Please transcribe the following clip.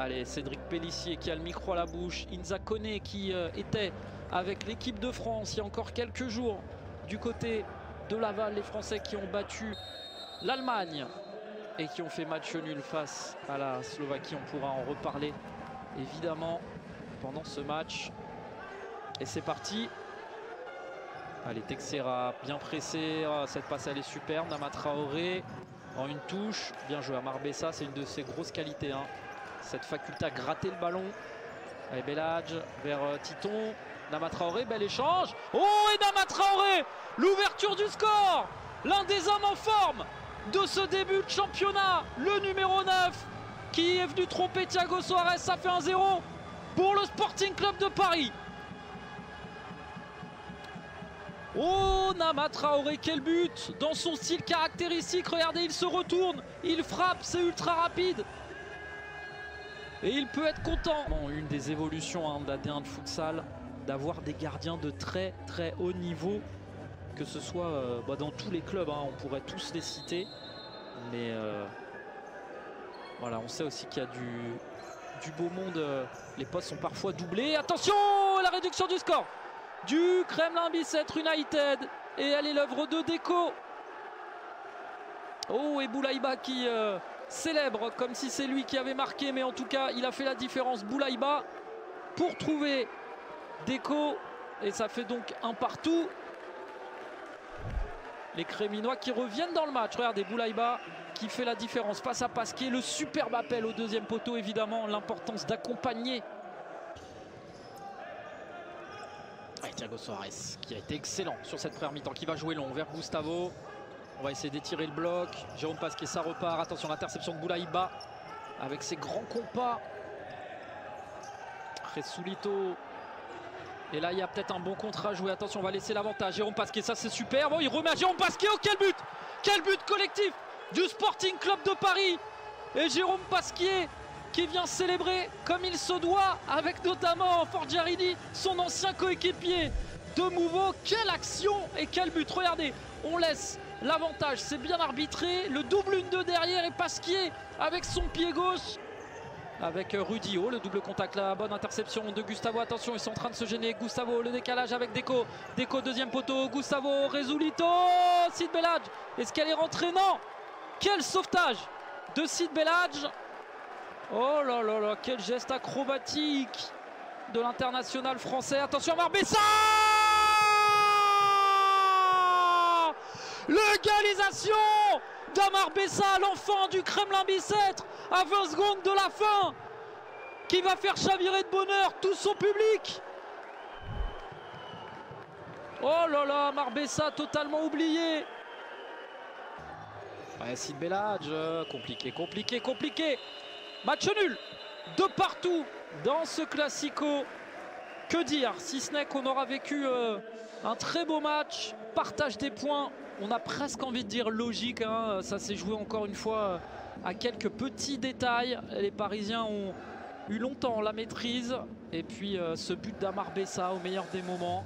Allez, Cédric Pélissier qui a le micro à la bouche. Inza Koné qui était avec l'équipe de France il y a encore quelques jours du côté de Laval. Les Français qui ont battu l'Allemagne et qui ont fait match nul face à la Slovaquie. On pourra en reparler évidemment pendant ce match. Et c'est parti. Allez, Texera bien pressé. Cette passe elle est superbe. Nama Traoré en une touche. Bien joué à Marbessa, c'est une de ses grosses qualités, hein. Cette faculté à gratter le ballon. Allez, Belhadj vers Titon. Nama Traoré, bel échange. Oh, et Nama Traoré, l'ouverture du score. L'un des hommes en forme de ce début de championnat. Le numéro 9 qui est venu tromper Thiago Suarez. Ça fait 1-0 pour le Sporting Club de Paris. Oh, Nama Traoré, quel but! Dans son style caractéristique, regardez, il se retourne, il frappe, c'est ultra rapide. Et il peut être content. Bon, une des évolutions de la D1 de futsal, d'avoir des gardiens de très très haut niveau, que ce soit dans tous les clubs, hein, on pourrait tous les citer. Mais voilà, on sait aussi qu'il y a du beau monde, les postes sont parfois doublés. Attention, la réduction du score du Kremlin Bicêtre United, et elle est l'œuvre de Deco. Oh, et Boulaïba qui célèbre comme si c'est lui qui avait marqué, mais en tout cas il a fait la différence, Boulaïba, pour trouver Deco, et ça fait donc un partout. Les Créminois qui reviennent dans le match. Regardez, Boulaïba qui fait la différence face à Pasquier. Le superbe appel au deuxième poteau, évidemment l'importance d'accompagner. Thiago Suarez qui a été excellent sur cette première mi-temps, qui va jouer long vers Gustavo. On va essayer d'étirer le bloc. Jérôme Pasquier, ça repart. Attention, l'interception de Boulaïba avec ses grands compas. Resulito. Et là, il y a peut-être un bon contre à jouer. Attention, on va laisser l'avantage. Jérôme Pasquier, ça c'est super. Bon, il remet à Jérôme Pasquier. Oh, quel but! Quel but collectif du Sporting Club de Paris. Et Jérôme Pasquier qui vient célébrer comme il se doit, avec notamment Forgiarini, son ancien coéquipier de Mouveau. Quelle action et quel but! Regardez, on laisse l'avantage, c'est bien arbitré. Le double 1-2 derrière, et Pasquier avec son pied gauche. Avec Rudio, le double contact, la bonne interception de Gustavo. Attention, ils sont en train de se gêner. Gustavo, le décalage avec Deco. Deco, deuxième poteau. Gustavo, Resulito. Sid Belhadj, est-ce qu'elle est rentrée? Non. Quel sauvetage de Sid Belhadj. Oh là là là, quel geste acrobatique de l'international français. Attention à Marbessa. L'égalisation d'Amar Bessa, l'enfant du Kremlin Bicêtre, à 20 secondes de la fin, qui va faire chavirer de bonheur tout son public. Oh là là, Amar Bessa totalement oublié. Ouais, Sid Belhadj, compliqué. Match nul de partout dans ce classico. Que dire, si ce n'est qu'on aura vécu un très beau match, partage des points, on a presque envie de dire logique, hein. Ça s'est joué encore une fois à quelques petits détails. Les Parisiens ont eu longtemps la maîtrise, et puis ce but d'Amar Bessa au meilleur des moments.